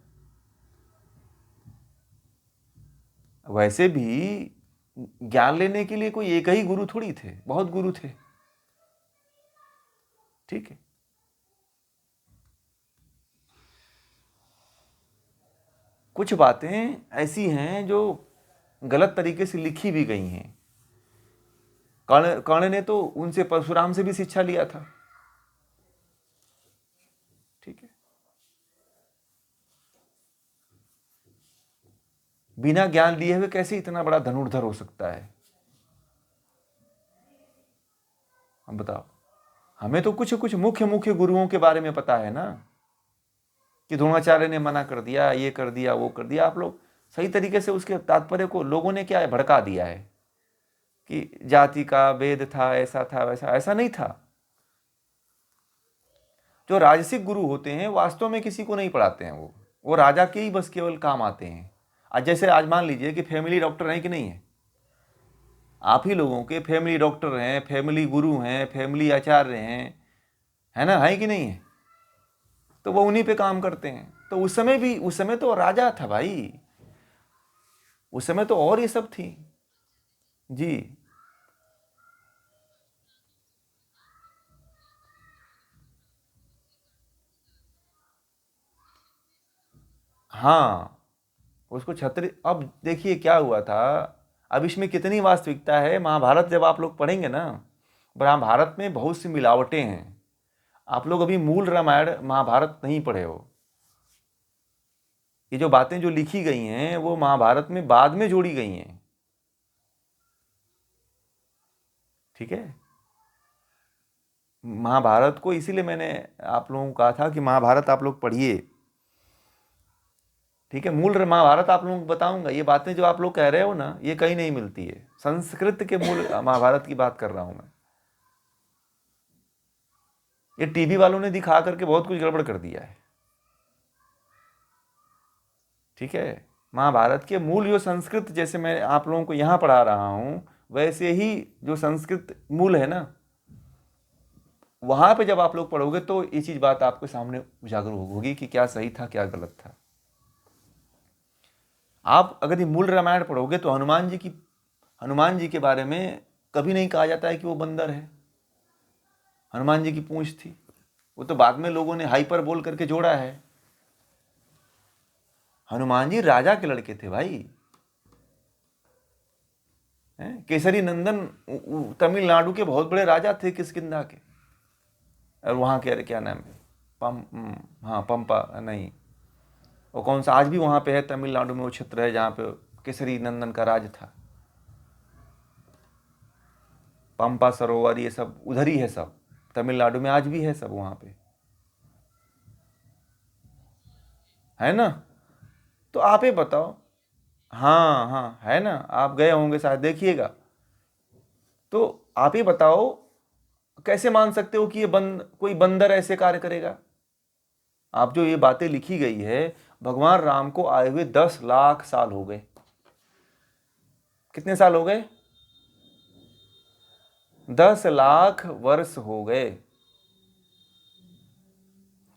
वैसे भी ज्ञान लेने के लिए कोई एक ही गुरु थोड़ी थे, बहुत गुरु थे। ठीक है, कुछ बातें ऐसी हैं जो गलत तरीके से लिखी भी गई हैं। कर्ण ने तो उनसे, परशुराम से भी शिक्षा लिया था। ठीक है, बिना ज्ञान लिए हुए कैसे इतना बड़ा धनुर्धर हो सकता है, हम बताओ। हमें तो कुछ कुछ मुख्य मुख्य गुरुओं के बारे में पता है ना, कि द्रोणाचार्य ने मना कर दिया, ये कर दिया, वो कर दिया। आप लोग सही तरीके से उसके तात्पर्य को लोगों ने क्या है, भड़का दिया है कि जाति का भेद था, ऐसा था, वैसा, ऐसा नहीं था। जो राजसिक गुरु होते हैं वास्तव में किसी को नहीं पढ़ाते हैं, वो राजा के ही बस केवल काम आते हैं। आज जैसे आज मान लीजिए कि फैमिली डॉक्टर हैं कि नहीं है, आप ही लोगों के फैमिली डॉक्टर हैं, फैमिली गुरु हैं, फैमिली आचार्य हैं, है ना, है कि नहीं है, तो वो उन्हीं पे काम करते हैं। तो उस समय तो राजा था भाई, उस समय तो और ये सब थी जी। हाँ, उसको छत्री, अब देखिए क्या हुआ था, अब इसमें कितनी वास्तविकता है। महाभारत जब आप लोग पढ़ेंगे ना, महाभारत में बहुत सी मिलावटें हैं। आप लोग अभी मूल रामायण महाभारत नहीं पढ़े हो। ये जो बातें जो लिखी गई हैं वो महाभारत में बाद में जोड़ी गई हैं। ठीक है, महाभारत को इसीलिए मैंने आप लोगों को कहा था कि महाभारत आप लोग पढ़िए। ठीक है, मूल महाभारत आप लोगों को बताऊंगा। ये बातें जो आप लोग कह रहे हो ना, ये कहीं नहीं मिलती है। संस्कृत के मूल महाभारत की बात कर रहा हूं मैं। ये टीवी वालों ने दिखा करके बहुत कुछ गड़बड़ कर दिया है। ठीक है, महाभारत के मूल जो संस्कृत, जैसे मैं आप लोगों को यहां पढ़ा रहा हूं, वैसे ही जो संस्कृत मूल है ना, वहां पे जब आप लोग पढ़ोगे तो ये चीज बात आपके सामने उजागर होगी कि क्या सही था, क्या गलत था। आप अगर ये मूल रामायण पढ़ोगे तो हनुमान जी के बारे में कभी नहीं कहा जाता है कि वो बंदर है। हनुमान जी की पूंछ थी, वो तो बाद में लोगों ने हाइपर बोल करके जोड़ा है। हनुमान जी राजा के लड़के थे भाई, केसरी नंदन तमिलनाडु के बहुत बड़े राजा थे, किष्किंधा के, और वहां के क्या नाम है, हाँ पंपा नहीं, और कौन सा आज भी वहाँ पे है, तमिलनाडु में वो क्षेत्र है जहाँ पे केसरी नंदन का राज था। पंपा सरोवर ये सब उधर ही है, सब तमिलनाडु में आज भी है सब वहाँ पे, है ना। तो आप ही बताओ, हाँ हाँ है ना, आप गए होंगे शायद, देखिएगा। तो आप ही बताओ, कैसे मान सकते हो कि ये कोई बंदर ऐसे कार्य करेगा? आप जो ये बातें लिखी गई है, भगवान राम को आए हुए 10 लाख साल हो गए। कितने साल हो गए? 10 लाख वर्ष हो गए।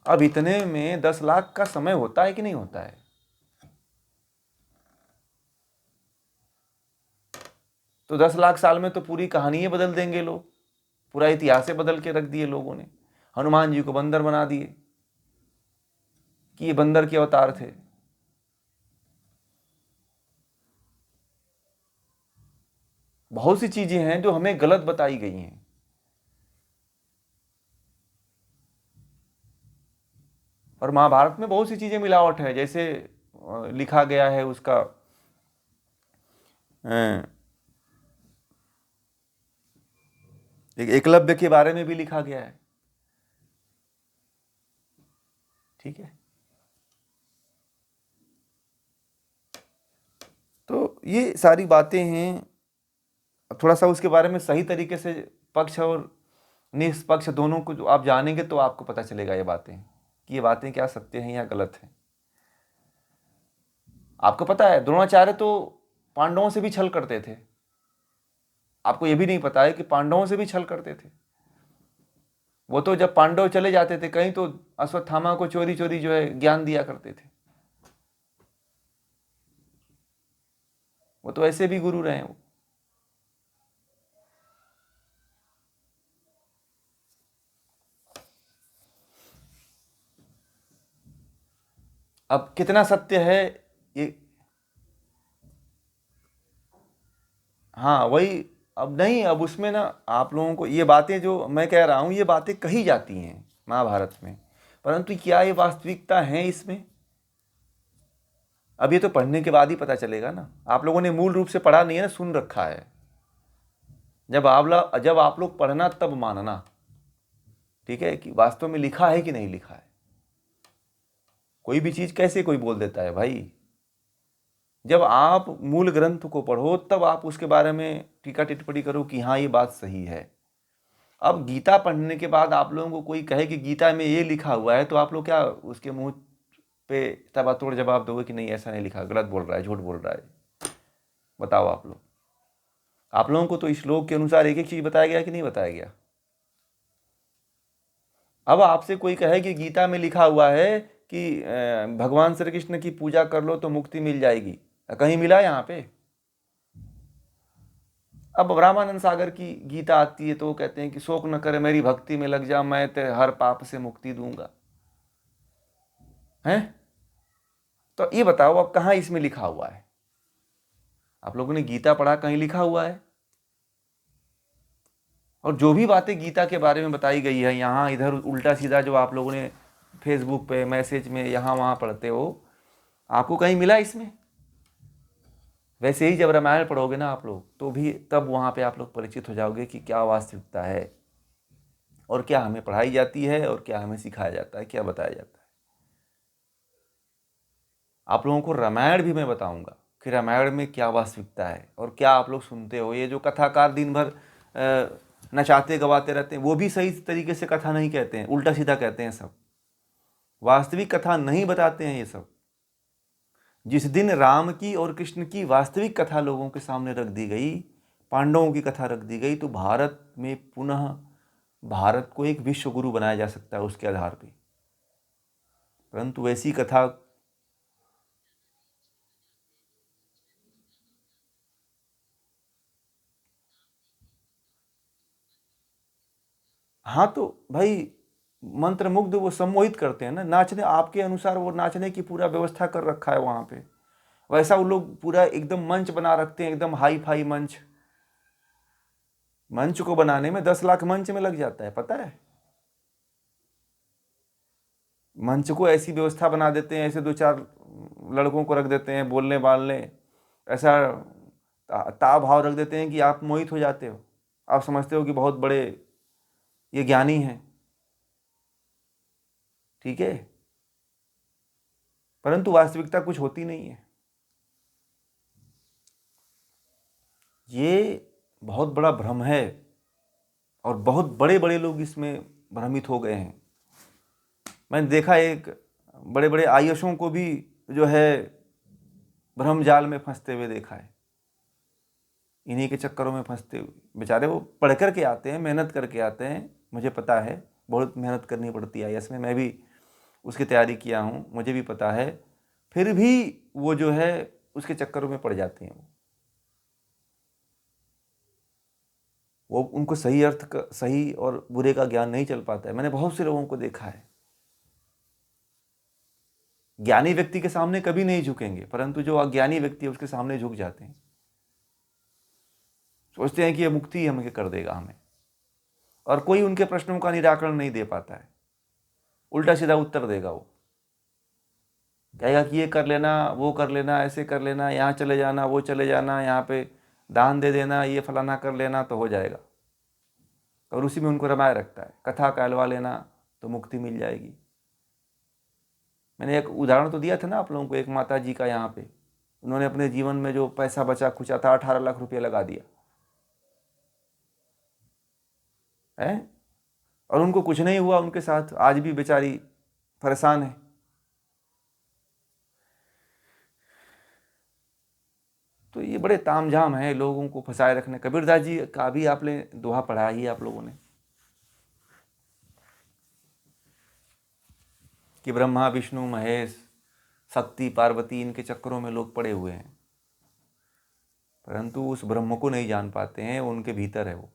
अब इतने में 10 लाख का समय होता है कि नहीं होता है? तो 10 लाख साल में तो पूरी कहानी ही बदल देंगे लोग, पूरा इतिहास बदल के रख दिए लोगों ने। हनुमान जी को बंदर बना दिए कि ये बंदर के अवतार थे। बहुत सी चीजें हैं जो हमें गलत बताई गई हैं। और महाभारत में बहुत सी चीजें मिलावट है, जैसे लिखा गया है उसका एकलव्य के बारे में भी लिखा गया है, ठीक है। तो ये सारी बातें हैं, थोड़ा सा उसके बारे में सही तरीके से पक्ष और निष्पक्ष दोनों को जो आप जानेंगे तो आपको पता चलेगा ये बातें, कि ये बातें क्या सत्य हैं या गलत हैं। आपको पता है द्रोणाचार्य तो पांडवों से भी छल करते थे। आपको ये भी नहीं पता है कि पांडवों से भी छल करते थे। वो तो जब पांडव चले जाते थे कहीं तो अश्वत्थामा को चोरी चोरी जो है ज्ञान दिया करते थे। वो तो ऐसे भी गुरु रहे वो। अब कितना सत्य है ये, हाँ वही। अब नहीं, अब उसमें ना आप लोगों को ये बातें जो मैं कह रहा हूं, ये बातें कही जाती हैं महाभारत में, परंतु क्या ये वास्तविकता है इसमें? अब ये तो पढ़ने के बाद ही पता चलेगा ना। आप लोगों ने मूल रूप से पढ़ा नहीं है ना, सुन रखा है। जब आप लोग पढ़ना तब मानना, ठीक है, कि वास्तव में लिखा है कि नहीं लिखा है। कोई भी चीज कैसे कोई बोल देता है भाई? जब आप मूल ग्रंथ को पढ़ो तब आप उसके बारे में टीका टिप्पणी करो कि हाँ ये बात सही है। अब गीता पढ़ने के बाद आप लोगों को कोई कहे कि गीता में ये लिखा हुआ है, तो आप लोग क्या उसके मुंह पे तबातोड़ जवाब दोगे कि नहीं ऐसा नहीं लिखा, गलत बोल रहा है, झूठ बोल रहा है? बताओ आप लोग। आप लोगों को तो इस श्लोक के अनुसार एक एक चीज बताया गया कि नहीं बताया गया? अब आपसे कोई कहे कि गीता में लिखा हुआ है कि भगवान श्री कृष्ण की पूजा कर लो तो मुक्ति मिल जाएगी, कहीं मिला यहाँ पे? अब रामानंद सागर की गीता आती है तो वो कहते हैं कि शोक न करे मेरी भक्ति में लग जा, मैं तेरे हर पाप से मुक्ति दूंगा। हैं? तो ये बताओ अब कहाँ इसमें लिखा हुआ है? आप लोगों ने गीता पढ़ा, कहीं लिखा हुआ है? और जो भी बातें गीता के बारे में बताई गई है यहाँ इधर उल्टा सीधा जो आप लोगों ने फेसबुक पे मैसेज में यहाँ वहाँ पढ़ते हो, आपको कहीं मिला इसमें? वैसे ही जब रामायण पढ़ोगे ना आप लोग, तो भी तब वहाँ पे आप लोग परिचित हो जाओगे कि क्या वास्तविकता है और क्या हमें पढ़ाई जाती है और क्या हमें सिखाया जाता है, क्या बताया जाता है। आप लोगों को रामायण भी मैं बताऊंगा कि रामायण में क्या वास्तविकता है और क्या आप लोग सुनते हो। ये जो कथाकार दिन भर नचाते गवाते रहते हैं, वो भी सही तरीके से कथा नहीं कहते हैं, उल्टा सीधा कहते हैं सब, वास्तविक कथा नहीं बताते हैं ये सब। जिस दिन राम की और कृष्ण की वास्तविक कथा लोगों के सामने रख दी गई, पांडवों की कथा रख दी गई, तो भारत में पुनः भारत को एक विश्व गुरु बनाया जा सकता है उसके आधार पे। परंतु वैसी कथा, हाँ तो भाई मंत्र मुग्ध वो सम्मोहित करते हैं ना, नाचने आपके अनुसार वो नाचने की पूरा व्यवस्था कर रखा है वहाँ पे। वैसा वो लोग पूरा एकदम मंच बना रखते हैं, एकदम हाई फाई मंच। मंच को बनाने में 10 लाख मंच में लग जाता है, पता है? मंच को ऐसी व्यवस्था बना देते हैं, ऐसे 2 4 लड़कों को रख देते हैं बोलने बालने, ऐसा ताव भाव रख देते हैं कि आप मोहित हो जाते हो, आप समझते हो कि बहुत बड़े ये ज्ञानी हैं। ठीक है, परंतु वास्तविकता कुछ होती नहीं है। ये बहुत बड़ा भ्रम है और बहुत बड़े बड़े लोग इसमें भ्रमित हो गए हैं। मैंने देखा एक बड़े बड़े आईएएसों को भी जो है भ्रम जाल में फंसते हुए देखा है, इन्हीं के चक्करों में फंसते हुए। बेचारे वो पढ़ कर के आते हैं, मेहनत करके आते हैं, मुझे पता है बहुत मेहनत करनी पड़ती है आईएएस में, मैं भी उसकी तैयारी किया हूँ, मुझे भी पता है, फिर भी वो जो है उसके चक्करों में पड़ जाते हैं। वो उनको सही अर्थ का, सही और बुरे का ज्ञान नहीं चल पाता है। मैंने बहुत से लोगों को देखा है, ज्ञानी व्यक्ति के सामने कभी नहीं झुकेंगे, परंतु जो अज्ञानी व्यक्ति है उसके सामने झुक जाते हैं, सोचते हैं कि ये मुक्ति हमें कर देगा हमें, और कोई उनके प्रश्नों का निराकरण नहीं दे पाता है, उल्टा सीधा उत्तर देगा। वो कहेगा कि ये कर लेना, वो कर लेना, ऐसे कर लेना, यहाँ चले जाना, वो चले जाना, यहाँ पे दान दे देना, ये फलाना कर लेना तो हो जाएगा, और उसी में उनको रमाए रखता है। कथा कहलवा लेना तो मुक्ति मिल जाएगी। मैंने एक उदाहरण तो दिया था ना आप लोगों को, एक माता जी का, यहाँ पे उन्होंने अपने जीवन में जो पैसा बचा खुचा था 18 लाख रुपया लगा दिया है, और उनको कुछ नहीं हुआ उनके साथ, आज भी बेचारी परेशान है। तो ये बड़े तामझाम है लोगों को फंसाए रखने। कबीरदास जी का भी आपने दोहा पढ़ा ही आप लोगों ने कि ब्रह्मा विष्णु महेश शक्ति पार्वती, इनके चक्करों में लोग पड़े हुए हैं, परंतु उस ब्रह्म को नहीं जान पाते हैं, उनके भीतर है वो।